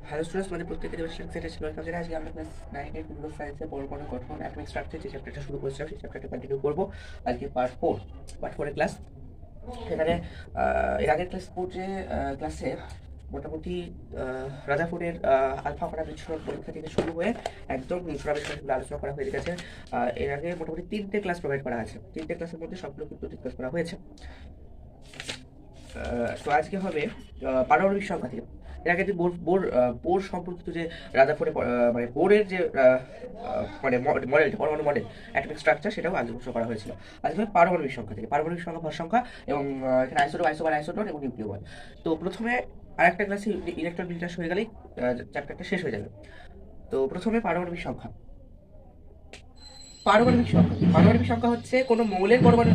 Hello students, আমাদের প্রত্যেকের সেটা ছিল আজকে আমরা ক্লাস 9 এর ফিজিক্যাল সায়েন্সে পরমাণু গঠন অ্যাটমিক স্ট্রাকচার যে চ্যাপ্টারটা শুরু করেছিলাম সেই চ্যাপ্টারটা কন্টিনিউ করবো। আজকে পার্ট 4 এর ক্লাস। সেখানে এর আগের ক্লাসে মোটামুটি রাজাপুরের আলফা কণা বিচ্ছুরণ পরীক্ষা থেকে শুরু হয়ে একদম নিউট্রন আবিষ্কারগুলো আলোচনা করা হয়ে গেছে। এর আগে মোটামুটি 3টে ক্লাস প্রোভাইড করা আছে, 3টে ক্লাসের মধ্যে সবগুলো কিন্তু ডিসকাস করা হয়েছে। তো আজকে হবে পারমাণবিক সংখ্যা থেকে। এর আগে যে বোর সম্পর্কিত যে রাদারফোর্ডের মানে বোরের যে মানে মডেলটা পরমাণু মডেল অ্যাটমিক স্ট্রাকচার সেটাও আলোচনা করা হয়েছিল। আজকে হবে পারমাণবিক সংখ্যা থেকে, পারমাণবিক সংখ্যা, ভর সংখ্যা এবং এখানে আইসোটোপ এবং নিউক্লিওর। তো প্রথমে আরেকটা ক্লাসে ইলেকট্রন বিন্যাস হয়ে গেলেই চ্যাপ্টারটা শেষ হয়ে যাবে। তো প্রথমে পারমাণবিক সংখ্যা। পারমাণবিক সংখ্যা হচ্ছে কোনো মৌলের পরমাণু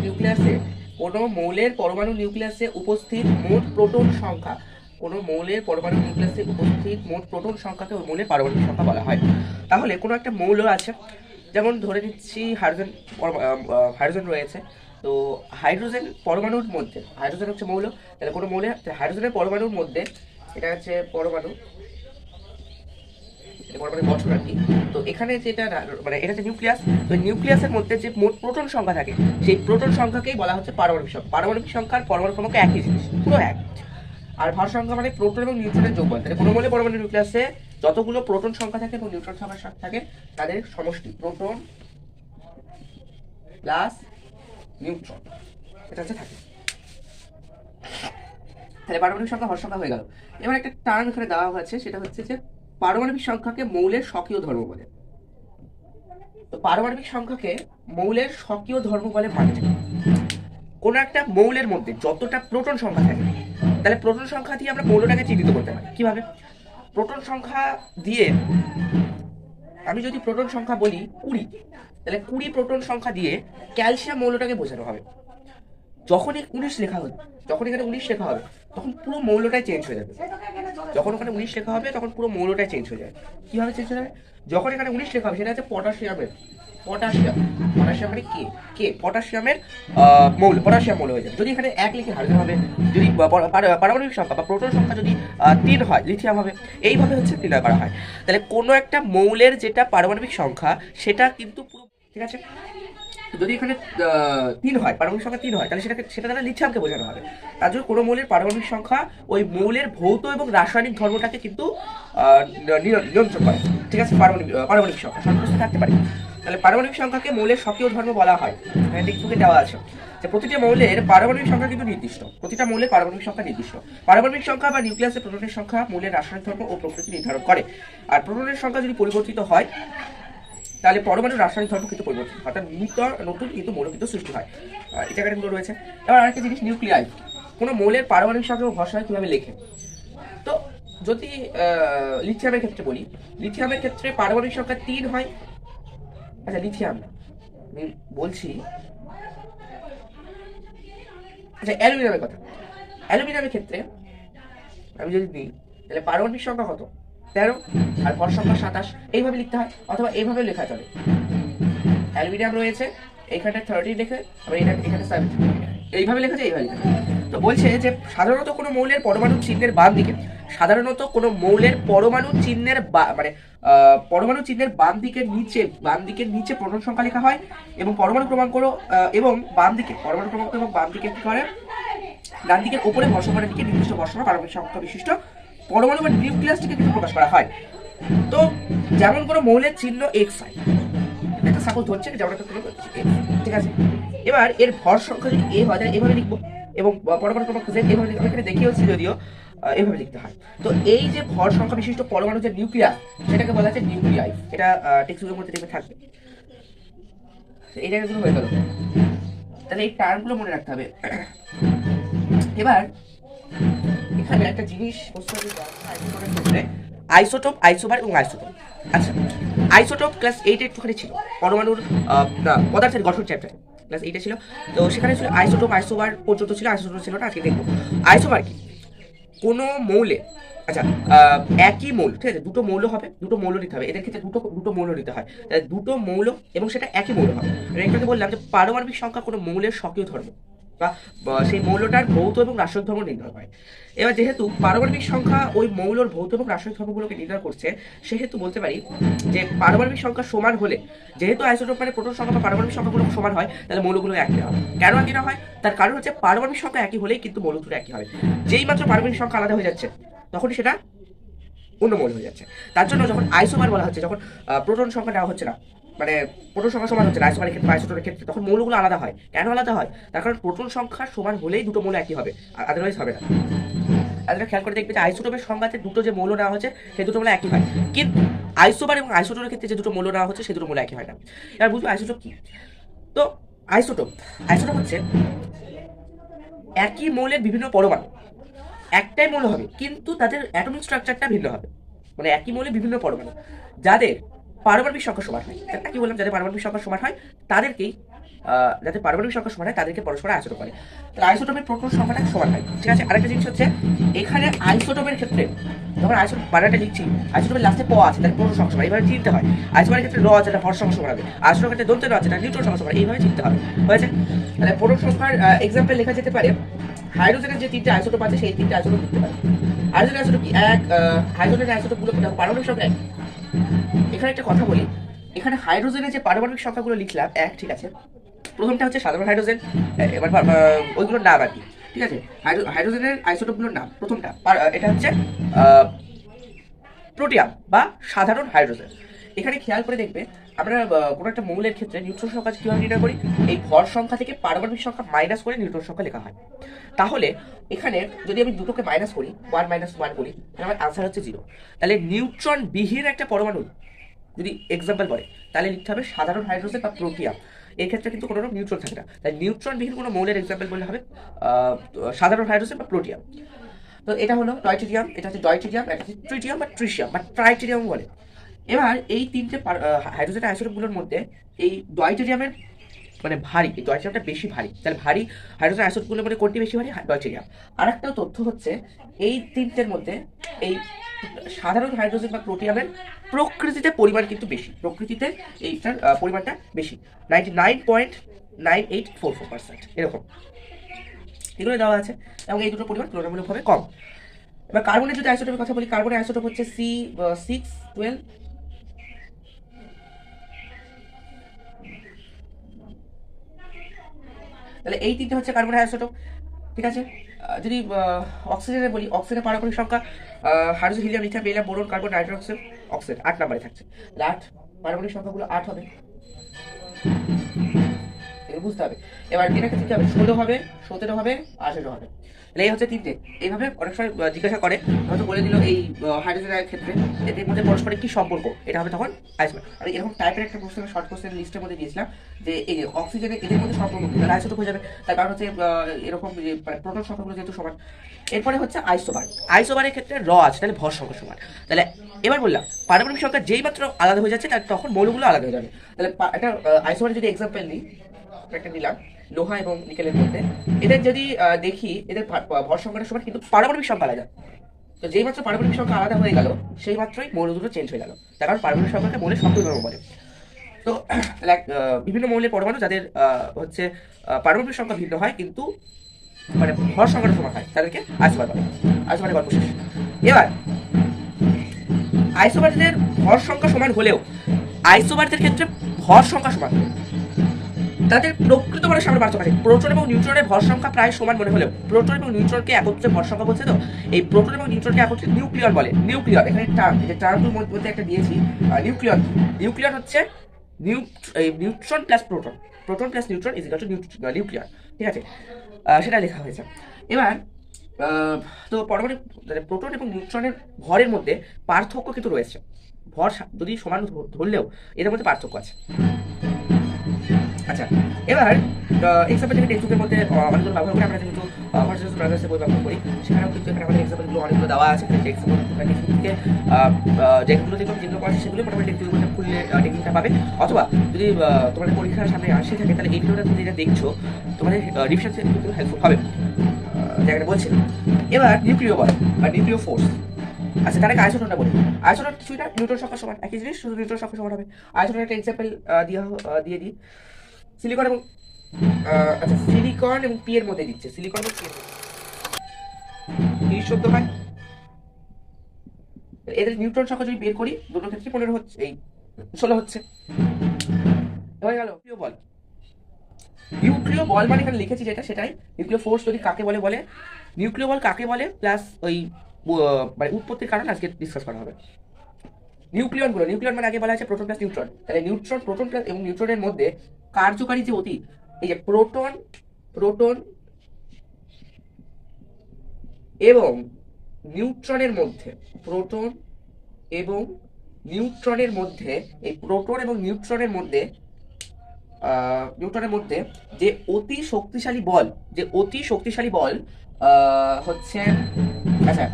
নিউক্লিয়াসে উপস্থিত মোট প্রোটন সংখ্যা। কোনো মৌলের পরমাণু নিউক্লিয়াসে উপস্থিত মোট প্রোটন সংখ্যাকে ওই মৌলের পারমাণবিক সংখ্যা বলা হয়। তাহলে কোনো একটা মৌল আছে, যেমন ধরে নিচ্ছি হাইড্রোজেন রয়েছে। তো হাইড্রোজেন পরমাণুর মধ্যে, হাইড্রোজেন হচ্ছে মৌল, তাহলে কোনো মৌলে হাইড্রোজেনের পরমাণুর মধ্যে, এটা হচ্ছে পরমাণু গঠন আর কি। তো এখানে যেটা মানে এটা হচ্ছে নিউক্লিয়াস, তো নিউক্লিয়াসের মধ্যে যে মোট প্রোটন সংখ্যা থাকে সেই প্রোটন সংখ্যাকেই বলা হচ্ছে পারমাণবিক সংখ্যা। পারমাণবিক সংখ্যার পরমাণু ক্রমাঙ্ক একই জিনিস, পুরো এক। আর ভর সংখ্যা মানে প্রোটন এবং নিউট্রনের যোগফল। তাহলে কোনো মৌলের পরমাণু নিউক্লিয়াসে যতগুলো প্রোটন সংখ্যা থাকে এবং নিউট্রন সংখ্যা থাকে তাদের সমষ্টি প্রোটন প্লাস নিউট্রন, এটা হচ্ছে থাকে। তাহলে পারমাণবিক সংখ্যা ভর সংখ্যা হয়ে গেল। এবার একটা টার্ম এখানে দেওয়া হয়েছে, সেটা হচ্ছে যে পারমাণবিক সংখ্যাকে মৌলের স্বকীয় ধর্ম বলে। তো পারমাণবিক সংখ্যাকে মৌলের স্বকীয় ধর্ম বলে মানে কোন একটা মৌলের মধ্যে যতটা প্রোটন সংখ্যা থাকে, তাহলে প্রোটন সংখ্যা দিয়ে আমরা মৌলটাকে চিহ্নিত করতে পারি। কিভাবে? প্রোটন সংখ্যা দিয়ে আমি যদি প্রোটন সংখ্যা বলি 20, তাহলে 20 প্রোটন সংখ্যা দিয়ে ক্যালসিয়াম মৌলটাকে বোঝানো হবে। যখনই 19 লেখা হবে, যখন এখানে 19 লেখা হবে তখন পুরো মৌলটাই চেঞ্জ হয়ে যাবে। যখন ওখানে 19 লেখা হবে তখন পুরো মৌলটাই চেঞ্জ হয়ে যাবে। কিভাবে চেঞ্জ হয়ে যাবে? যখন এখানে 19 লেখা হবে সেটা হচ্ছে পটাশিয়াম মানে পটাশিয়ামের পটাশিয়াম মৌল হয়ে যাবে। যদি এখানে 1 লিখে হাইড্রোজেন হবে, যদি পারমাণবিক সংখ্যা বা প্রোটন সংখ্যা যদি 3 হয় লিথিয়াম হবে। এইভাবে হচ্ছে নির্ণয় করা হয়। তাহলে কোনো একটা মৌলের যেটা পারমাণবিক সংখ্যা সেটা কিন্তু পুরো ঠিক আছে। যদি এখানে 3 হয়, পারমাণবিক সংখ্যা 3 হয়, তাহলে সেটা দ্বারা লিথিয়ামকে বোঝানো হবে। তার জন্য কোনো মৌলের পারমাণবিক সংখ্যা ওই মৌলের ভৌত এবং রাসায়নিক ধর্মটাকে কিন্তু নিয়ন্ত্রণ করে। ঠিক আছে, পারমাণবিক সংখ্যা সর্বত্র থাকতে পারে। তাহলে পারমাণবিক সংখ্যাকে মৌলের স্বকীয় ধর্ম বলা হয়। এখানে টেক্সটবুকে দেওয়া আছে যে প্রতিটা মৌলের পারমাণবিক সংখ্যা কিন্তু নির্দিষ্ট। প্রতিটা মৌলের পারমাণবিক সংখ্যা নির্দিষ্ট। পারমাণবিক সংখ্যা বা নিউক্লিয়াসের প্রোটনের সংখ্যা মৌলের রাসায়নিক ধর্ম ও প্রকৃতি নির্ধারণ করে। আর প্রোটনের সংখ্যা যদি পরিবর্তিত হয় তাহলে পরমাণুর রাসায়নিক ধর্ম কিন্তু পরিবর্তন, অর্থাৎ নতুন কিন্তু মৌল কিন্তু সৃষ্টি হয়। এই জায়গাগুলো রয়েছে। এবার আরেকটা জিনিস, নিউক্লিয়াই। কোনো মৌলের পারমাণবিক সংখ্যা ও ভর সংখ্যা কিভাবে লেখে? তো যদি লিথিয়ামের ক্ষেত্রে বলি, লিথিয়ামের ক্ষেত্রে পারমাণবিক সংখ্যা 3 হয়। আচ্ছা, লিথিয়াম আমি বলছি। আচ্ছা, অ্যালুমিনিয়ামের কথা। অ্যালুমিনিয়ামের ক্ষেত্রে আমি যদি নিই তাহলে পারমাণবিক সংখ্যা কত? 13 আর ভর সংখ্যা 27। এইভাবে লিখতে হয়, অথবা এইভাবে লেখা চলে। অ্যালুমিনিয়াম রয়েছে, এইখানে 30 লিখে আবার এখানে 7, এইভাবে লেখা যায়, এইভাবে লেখা। তো বলছে যে সাধারণত কোনো মৌলের পরমাণু চিহ্নের বাম দিকে, সাধারণত কোনো মৌলের পরমাণু চিহ্নের মানে পরমাণু চিহ্নের বাম দিকের নিচে প্রোটন সংখ্যা লেখা হয় এবং পরমাণু ক্রমাঙ্ক এবং বাম দিকে পরমাণু ক্রমাঙ্ক এবং বাম দিকে কি করে ডান দিকের উপরে ভর সংখ্যার দিকে নির্দিষ্ট ভর সংখ্যা পারমাণবিক সংখ্যা বিশিষ্ট পরমাণু বা নিউক্লিয়াসটিকে কিন্তু প্রকাশ করা হয়। তো যেমন কোনো মৌলের চিহ্ন এক্স হয়, একটা সাপোজ ধরছে যেমন একটা ঠিক আছে। এবার এর ভর সংখ্যা যদি এ হয় তাহলে এভাবে লিখবো এবং পরমাণু ক্রমাঙ্ক জেড এভাবে লিখবো। এখানে দেখিয়েছি যদিও এভাবে লিখতে হয়। তো এই যে ভর সংখ্যা বিশিষ্ট পরমাণু যে নিউক্লিয়াস সেটাকে বলা হচ্ছে নিউক্লিয়াই। এটা টেক্সটবুকের মধ্যে দেখবে থাকবে। এই জায়গাগুলো হয়ে গেল। তাহলে এই টার্মগুলো মনে রাখতে হবে। এবার এখানে একটা জিনিস আইসোটোপ, আইসোবার এবং আইসোটোপ। আচ্ছা, আইসোটোপ ক্লাস 8 একটুখানি ছিল, পরমাণুর পদার্থের গঠন চ্যাপ্টারে ক্লাস 8 ছিল। তো সেখানে ছিল আইসোটোপ, আইসোবার পর্যন্ত ছিল, আইসোটোপ ছিল না। আজকে দেখবো আইসোবার কি। কোনো মৌলে, আচ্ছা একই মৌল, ঠিক আছে, দুটো মৌল হবে, দুটো মৌল নিতে হবে। এদের ক্ষেত্রে দুটো মৌল নিতে হয়, দুটো মৌল এবং সেটা একই মৌল হবে। একটু বললাম যে পারমাণবিক সংখ্যা কোনো মৌলের স্বকীয় ধর্ম। বা সেই মৌলটার ভৌত এবং রাসায়নিক ধর্ম নির্ণয় হয়। এবার যেহেতু পারমাণবিক সংখ্যা ওই মৌলর ভৌত এবং রাসায়নিক ধর্মগুলোকে নির্ণয় করছে, সেহেতু বলতে পারি যে পারমাণবিক সংখ্যা সমান হলে, যেহেতু আইসোটোপ মানে প্রোটন সংখ্যা বা পারমাণবিক সংখ্যাগুলো সমান হয়, তাহলে মৌলগুলো একই হবে। কেন একই না হয়? তার কারণ হচ্ছে পারমাণবিক সংখ্যা একই হলেই কিন্তু মৌল দুটো একই হবে। যেই মাত্র পারমাণবিক সংখ্যা আলাদা হয়ে যাচ্ছে, তখনই সেটা অন্য মৌল হয়ে যাচ্ছে। তার জন্য যখন আইসোমার বলা হচ্ছে, যখন প্রোটন সংখ্যা নেওয়া হচ্ছে না, মানে প্রোটন সংখ্যা সমান হচ্ছে না আইসোমারের ক্ষেত্রে, আইসোটোপের ক্ষেত্রে, তখন মৌলগুলো আলাদা হয়। কেন আলাদা হয়? তার কারণ প্রোটন সংখ্যা সমান হলেই দুটো মৌল একই হবে, আদারওয়াইজ হবে না। আপনারা খেয়াল করে দেখবে যে আইসোটোপের সংখ্যাতে দুটো যে মৌল নেওয়া হচ্ছে, সেই দুটো মৌল একই হয়, কিন্তু আইসোমার এবং আইসোটোপের ক্ষেত্রে যে দুটো মৌল নেওয়া হচ্ছে, সেই দুটো মৌল একই হয় না। এবার বুঝবো আইসোটোপ কি। তো আইসোটোপ আইসোটোপ হচ্ছে একই মৌলের বিভিন্ন পরমাণু, একটাই মৌল হবে কিন্তু তাদের অ্যাটমিক স্ট্রাকচারটা ভিন্ন হবে। মানে একই মৌলে বিভিন্ন পরমাণু, যাদের পারমাণবিক সংখ্যা সমান হয়, কি বললাম, যাদের পারমাণবিক সংখ্যা সমান হয় তাদেরকেই যাদের পারমাণবিক সংখ্যা সমান হয় তাদেরকে পরস্পর আইসোটোপ বলে। তাহলে আইসোটোপের প্রোটন সংখ্যাটা সমান হয়, ঠিক আছে। আরেকটা জিনিস হচ্ছে, এখানে আইসোটোপের ক্ষেত্রে যখন আইসোটোপ বানানটা লিখছি, আইসোটোপের লাস্টে প আছে, তার প্রোটন সংখ্যা সমান, এইভাবে চিনতে হয়। আইসোটোপের ক্ষেত্রে র আছে, তার ভর সংখ্যা সমান হবে। আইসোটোপের ক্ষেত্রে দন্তে র আছে, তার নিউট্রন সংখ্যা সমান, এইভাবে চিনতে হবে, হয়েছে। তাহলে প্রোটন সংখ্যার এক্সাম্পল লেখা যেতে পারে, হাইড্রোজেনের যে তিনটে আইসোটোপ আছে, সেই তিনটে আইসোটোপ লিখতে পারে। হাইড্রোজেন আইসোটোপ কি? এক। হাইড্রোজেনের আইসোটোপগুলো পারমাণবিক সংখ্যা এক। এখানে একটা কথা বলি, এখানে হাইড্রোজেনের যে পারমাণবিক সংখ্যাগুলো লিখলাম এক, ঠিক আছে। প্রথমটা হচ্ছে সাধারণ হাইড্রোজেন, এবার ওইগুলোর নাম আর কি, ঠিক আছে। হাইড্রোজেনের আইসোটোপগুলোর নাম, প্রথমটা এটা হচ্ছে প্রোটিয়াম বা সাধারণ হাইড্রোজেন। এখানে খেয়াল করে দেখবে, আমরা কোনো একটা মৌলের ক্ষেত্রে নিউট্রন সংখ্যা কীভাবে নির্ণয় করি? এই ভর সংখ্যা থেকে পারমাণবিক সংখ্যা মাইনাস করে নিউট্রন সংখ্যা লেখা হয়। তাহলে এখানে যদি আমি দুটোকে মাইনাস করি, 1 - 1 করি, তাহলে আমার আনসার হচ্ছে 0। তাহলে নিউট্রন বিহীন একটা পরমাণু যদি এক্সাম্পল বলে, তাহলে লিখতে হবে সাধারণ হাইড্রোজেন বা প্রোটিয়াম। এর ক্ষেত্রে কিন্তু কোনো নিউট্রন থাকে না, তাই নিউট্রন বিহীন কোনো মৌলের এক্সাম্পল বললে হবে সাধারণ হাইড্রোজেন বা প্রোটিয়াম। তো এটা হলো ডয়টেরিয়াম, এটা হচ্ছে ডয়টেরিয়াম, এটা হচ্ছে ট্রিটিয়াম বা ট্রিশিয়াম বা ট্রাইটেরিয়াম বলে। এবার এই তিনটে হাইড্রোজেন আইসোটোপগুলোর মধ্যে এই ডয়টেরিয়ামের মানে ভারী, এই ডয়টেরিয়ামটা বেশি ভারী। তাহলে ভারী হাইড্রোজেন আইসোটোপগুলোর মধ্যে কোনটি বেশি ভারী? ডয়টেরিয়াম। আর একটা তথ্য হচ্ছে, এই তিনটের মধ্যে এই সাধারণ হাইড্রোজেন বা প্রোটিয়ামের প্রকৃতিতে পরিমাণ কিন্তু বেশি, প্রকৃতিতে এইটার পরিমাণটা বেশি, 99.9844% এরকম এগুলো দেওয়া আছে, এবং এই দুটো পরিমাণ তুলনামূলকভাবে কম। এবার কার্বনের যদি আইসোটোপের কথা বলি, কার্বনের আইসোটোপ হচ্ছে C612। তাহলে এই তিনটে হচ্ছে কার্বনের আইসোটোপ, ঠিক আছে। যদি অক্সিজেনের বলি, অক্সিজেনের পারমাণবিক সংখ্যা hydrogen, helium, lithium, beryllium, boron, carbon, nitrogen, oxygen 8 নম্বরে থাকছে। তাহলে 8 পারমাণবিক সংখ্যাগুলো 8 হবে, বুঝতে হবে। এবার এটা ক্ষেত্রে কি হবে? 16 হবে, 17 হবে, 18 হবে। তাহলে এই হচ্ছে তিনটে। এইভাবে অনেক সময় জিজ্ঞাসা করে, হয়তো বলে দিল এই হাইড্রোজেনের ক্ষেত্রে এদের মধ্যে পরস্পরের কি সম্পর্ক, এটা হবে তখন আইসোটোপ। আমি এরকম টাইপের একটা প্রশ্ন শর্ট কোশ্চেন লিস্টের মধ্যে দিয়েছিলাম যে এই যে অক্সিজেনের এদের মধ্যে সম্পর্ক কি, তাহলে আইসোটোপ হয়ে যাবে। তার কারণ হচ্ছে এরকম যে প্রোটন সংখ্যাগুলো যেহেতু সমান। এরপরে হচ্ছে আইসোবার। আইসোবারের ক্ষেত্রে র আছে, তাহলে ভর সংখ্যা সমান। তাহলে এবার বললাম পারমাণবিক সংখ্যা যেই মাত্র আলাদা হয়ে যাচ্ছে, তার তখন মৌলগুলো আলাদা হয়ে যাবে। তাহলে একটা আইসোবারের যদি এক্সাম্পল নিই, একটা নিলাম লোহা এবং নিকেলের মধ্যে, এদের যদি দেখি এদের ভর সংখ্যাটা সমান, কিন্তু পারমাণবিক সংখ্যা আলাদা। তো যেই মাত্র পারমাণবিক সংখ্যা আলাদা হয়ে গেল, সেই মাত্রই মৌল দুটো চেঞ্জ হয়ে গেল, তার কারণ পারমাণবিক সংখ্যাকে মৌলের সক্রিয় ধর্ম বলে। তো বিভিন্ন মৌলের পরমাণু যাদের হচ্ছে পারমাণবিক সংখ্যা ভিন্ন হয় কিন্তু মানে ভর সংখ্যাটা সমান হয়, তাদেরকে আইসোবার বলে। আইসোবারের গল্প শেষ। এবার আইসোবারদের ভর সংখ্যা সমান হলেও আইসোবারদের ক্ষেত্রে ভর সংখ্যা সমান, তাদের প্রকৃত মানে সামনে পার্থক্য আছে। প্রোটন এবং নিউট্রনের ভর সংখ্যা প্রায় সমান মনে হলেও, প্রোটন এবং নিউট্রনকে একত্রে ভর সংখ্যা বলছে, তো এই প্রোটন এবং নিউট্রনকে একত্রে নিউক্লিয়ন বলে। নিউক্লিয়ন এখানে টার্ম, যে টার্মগুলোর মধ্যে একটা দিয়েছি, নিউক্লিয়ন। নিউক্লিয়ন হচ্ছে neutron plus proton, proton plus neutron is equal to nucleon, ঠিক আছে। সেটা লেখা হয়েছে। এবার তো পারমাণবিক প্রোটন এবং নিউট্রনের ভরের মধ্যে পার্থক্য কিন্তু রয়েছে। ভর যদি সমান ধরলেও এদের মধ্যে পার্থক্য আছে। আচ্ছা, এবার এক্সাম্পল থেকে টেক্সটবুকের মধ্যে অনেকগুলো ব্যবহার করে আমরা যেহেতু ভার্সেস ব্রাদার্সের বই ব্যবহার করি, সেখানেও কিন্তু এখানে আমাদের এক্সাম্পলগুলো অনেকগুলো দেওয়া আছে। টেক্সটবুক থেকে যেগুলো দেখলাম, যেগুলো পড়াচ্ছে সেগুলো মোটামুটি টেক্সটবুকের মধ্যে খুললে টেকনিকটা পাবে। অথবা যদি তোমাদের পরীক্ষার সামনে আসে থাকে, তাহলে এই ভিডিওটা তুমি যেটা দেখছো তোমাদের রিভিশন কিন্তু হেল্পফুল হবে, জায়গাটা বলছিলাম। এবার নিউক্লিয় বল বা নিউক্লিয় ফোর্স। আচ্ছা, তাহলে আইসোটোনটা বলি। আইসোটোন কিছুই না, নিউট্রন সংখ্যা সমান, একই জিনিস, শুধু নিউট্রন সংখ্যা সমান হবে। আইসোটোনের একটা এক্সাম্পল দিয়ে দিই, সিলিকন এবং আচ্ছা, সিলিকন এবং পি এর মধ্যে দিচ্ছে, সিলিকন এবং পি এর মধ্যে 30 হয়। এদের নিউট্রন সংখ্যা যদি বের করি, দুটো ক্ষেত্রে 15 হচ্ছে, এই 16 হচ্ছে। হয়ে গেল নিউক্লিয় বল। নিউক্লিয় বল মানে এখানে লিখেছি যেটা, সেটাই নিউক্লিয় ফোর্স যদি কাকে বলে বলে, নিউক্লিয় বল কাকে বলে, প্লাস ওই মানে উৎপত্তির কারণ আজকে ডিসকাস করা হবে। নিউক্লিয়ন মানে আগে বলা আছে প্রোটন প্লাস নিউট্রন, তাহলে নিউট্রন, প্রোটন প্লাস এবং নিউট্রনের মধ্যে কার্যকারী যে অতি, এই যে প্রোটন এবং নিউট্রনের মধ্যে, প্রোটন এবং নিউট্রনের মধ্যে, এই প্রোটন এবং নিউট্রনের মধ্যে যে অতি শক্তিশালী বল হচ্ছে, আচ্ছা,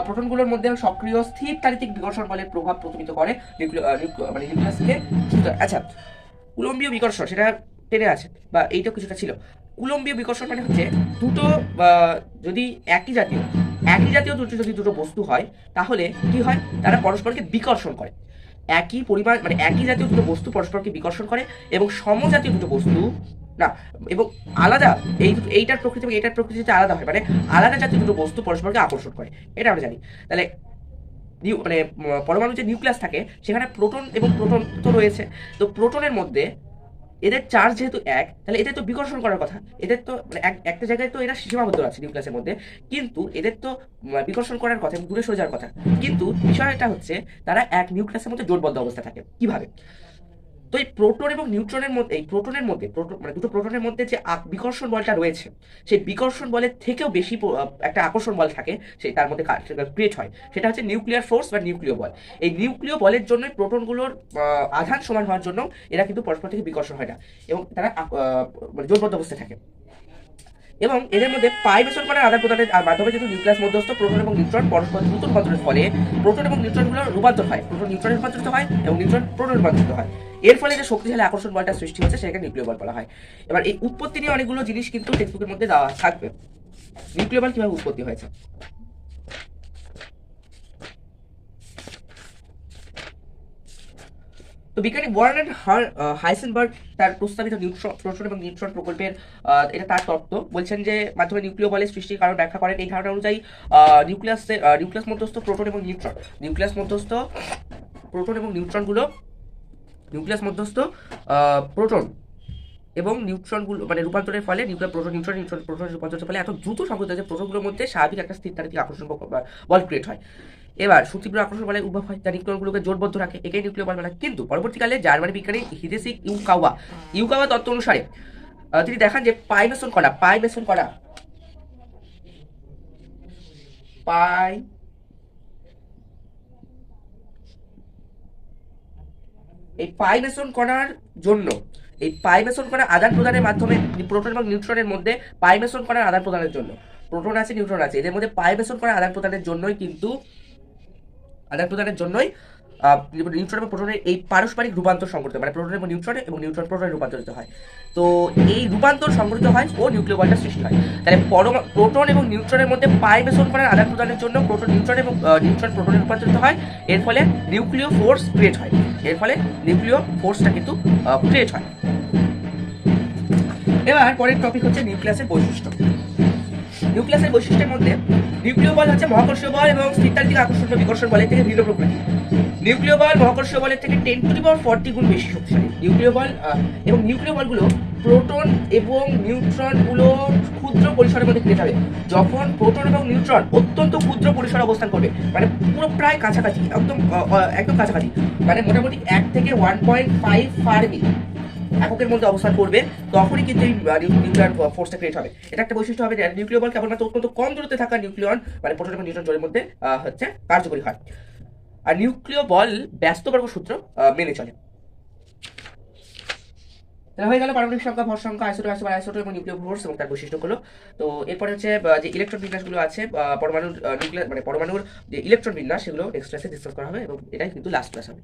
প্রোটনগুলোর মধ্যে সক্রিয় স্থির তাড়িতিক বিকর্ষণ বলের প্রভাব প্রতিফলিত করে মানে নিউক্লিয়াসকে। আচ্ছা, কুলম্বীয় বিকর্ষণ সেটা টেনে আছে, বা এইটা কিছুটা ছিল। কুলম্বীয় বিকর্ষণ মানে হচ্ছে দুটো যদি একই জাতীয় যদি দুটো বস্তু হয়, তাহলে কি হয়, তারা পরস্পরকে বিকর্ষণ করে। একই পরিমাণ মানে একই জাতীয় দুটো বস্তু পরস্পরকে বিকর্ষণ করে, এবং সমজাতীয় দুটো বস্তু না, এবং আলাদা, এইটার প্রকৃতি এবং এইটার প্রকৃতিতে আলাদা হয়, মানে আলাদা জাতীয় দুটো বস্তু পরস্পরকে আকর্ষণ করে, এটা আমরা জানি। তাহলে মানে পরমাণু যে নিউক্লিয়াস থাকে, সেখানে প্রোটন এবং প্রোটন তো রয়েছে। তো প্রোটনের মধ্যে এদের চার্জ যেহেতু এক, তাহলে এদের তো বিকর্ষণ করার কথা, এদের তো মানে একটা জায়গায় তো এরা সীমাবদ্ধ আছে নিউক্লিয়াসের মধ্যে, কিন্তু এদের তো বিকর্ষণ করার কথা এবং দূরে সরে যাওয়ার কথা। কিন্তু বিষয়টা হচ্ছে, তারা এক নিউক্লিয়াসের মধ্যে জোটবদ্ধ অবস্থা থাকে। কিভাবে? তো এই প্রোটন এবং নিউট্রনের মধ্যে, এই প্রোটনের মধ্যে মানে দুটো প্রোটনের মধ্যে যে বিকর্ষণ বলটা রয়েছে, সেই বিকর্ষণ বলের থেকেও বেশি একটা আকর্ষণ বল থাকে, সেই তার মধ্যে ক্রিয়েট হয়, সেটা হচ্ছে নিউক্লিয়ার ফোর্স বা নিউক্লিয় বল। এই নিউক্লিয় বলের জন্যই প্রোটনগুলোর আধান সমান হওয়ার জন্য এরা কিন্তু পরস্পর থেকে বিকর্ষণ হয় না, এবং তারা মানে জোটবদ্ধ অবস্থায় থাকে। এবং এদের মধ্যে পাই মেসন কণার আদান প্রদানের মাধ্যমে যেহেতু নিউক্লিয়াস মধ্যস্থ, প্রোটন এবং নিউট্রন পরস্পর দ্রুত রূপান্তরের ফলে প্রোটন এবং নিউট্রনগুলো রূপান্তর হয়, প্রোটন নিউট্রনে রূপান্তরিত হয় এবং নিউট্রন প্রোটনে রূপান্তরিত হয়। এর ফলে যে শক্তিশালী আকর্ষণ বলটা সৃষ্টি হচ্ছে, সেটাকে নিউক্লিয় বল বলা হয়। এবার এই উৎপত্তি নিয়ে অনেকগুলো জিনিস কিন্তু টেক্সটবুকের মধ্যে দেওয়া থাকবে। নিউক্লিয় বল কিভাবে উৎপত্তি হয়েছে। তো বিজ্ঞানী ওয়ার্নার হাইসেনবার্গ তার প্রস্তাবিত প্রোটন এবং নিউট্রন প্রকল্পের, এটা তার তত্ত্ব, বলছেন যে মাধ্যমে নিউক্লিয় বলের সৃষ্টির কারণ ব্যাখ্যা করেন। এই ধারণা অনুযায়ী নিউক্লিয়াস মধ্যস্থ প্রোটন এবং নিউট্রন, নিউক্লিয়াস মধ্যস্থ প্রোটন এবং নিউট্রনগুলো মানে রূপান্তরের ফলে প্রোটন রূপান্তরের ফলে এত দ্রুত সংঘটিত যে প্রোটনগুলোর মধ্যে স্বাভাবিক একটা স্থির তাড়িতিক আকর্ষণ বল ক্রিয়েট হয়। এবার সুতীব্র আকর্ষণ বলের উদ্ভব হয়, যা নিউক্লিয়নগুলোকে জোটবদ্ধ রাখে, একেই নিউক্লিয় বল বলা। কিন্তু পরবর্তীকালে জার্মানি বিজ্ঞানী হিদেসি ইউকাওয়া তত্ত্ব অনুসারে তিনি দেখান যে পাই মেসন কণা এই পাই মেসন কণার জন্য, এই পাই মেসন কণা আদান প্রদানের মাধ্যমে প্রোটন এবং নিউট্রনের মধ্যে পাই মেসন কণার আদান প্রদানের জন্য, প্রোটন আছে নিউট্রন আছে, এদের মধ্যে পাই মেসন কণার আদান প্রদানের জন্যই নিউট্রন এবং প্রোটনের এই পারস্পরিক রূপান্তর সংঘটিত, মানে প্রোটন এবং নিউট্রন প্রোটনে রূপান্তরিত হয়। তো এই রূপান্তর সংঘটিত হয় ও নিউক্লিয় বলটা সৃষ্টি হয়। তাহলে প্রোটন এবং নিউট্রনের মধ্যে পাই মেসন কণার আদান প্রদানের জন্য নিউট্রন প্রোটনে রূপান্তরিত হয়। এর ফলে নিউক্লিয় ফোর্স ক্রিয়েট হয়, নিউক্লিয় ফোর্সটা কিন্তু ক্রিয়েট হয়। এবার পরের টপিক হচ্ছে নিউক্লিয়াসের বৈশিষ্ট্য। নিউক্লিয়াসের বৈশিষ্ট্যের মধ্যে নিউক্লিয় বল হচ্ছে মহাকর্ষীয় বল এবং স্থিরতান্ত্রিক আকর্ষণ বিকর্ষণ বলের থেকে ভিন্ন প্রকৃতি। নিউক্লিয় বল মহাকর্ষীয় বলের থেকে 10⁻40 গুণ বেশি শক্তিশালী। নিউক্লিয় বলগুলো প্রোটন এবং নিউট্রনগুলো ক্ষুদ্র পরিসরের মধ্যে ক্রিয়েট হবে। যখন প্রোটন এবং নিউট্রন অত্যন্ত ক্ষুদ্র পরিসরে অবস্থান করবে, মানে পুরো প্রায় কাছাকাছি, একদম কাছাকাছি, মানে মোটামুটি 1 থেকে 1.5 ফার্মি এককের মধ্যে অবস্থান করবে, তখনই কিন্তু এই নিউক্লিয়ার ফোর্সটা ক্রিয়েট হবে। এটা একটা বৈশিষ্ট্য হবে যে নিউক্লিয় বল কেবলমাত্র অত্যন্ত কম দূরত্বে থাকা নিউক্লিয়ন মানে প্রোটন এবং নিউট্রন জোড়ের মধ্যে হচ্ছে কার্যকরী হয়। আর নিউক্লিয় বল ব্যস্তবর্গ সূত্র মেনে চলে। তাহলে হয়ে গেল পারমাণবিক সংখ্যা, ভর সংখ্যা, আইসোটোপ এবং নিউক্লিয় ফোর্স এবং তার বৈশিষ্ট্যগুলো। তো এরপরে হচ্ছে যে ইলেকট্রন বিন্যাসগুলো আছে, পরমাণুর যে ইলেকট্রন বিন্যাস, সেগুলো নেক্সট ক্লাসে ডিসকাস করা হবে, এবং এটাই কিন্তু লাস্ট ক্লাস হবে।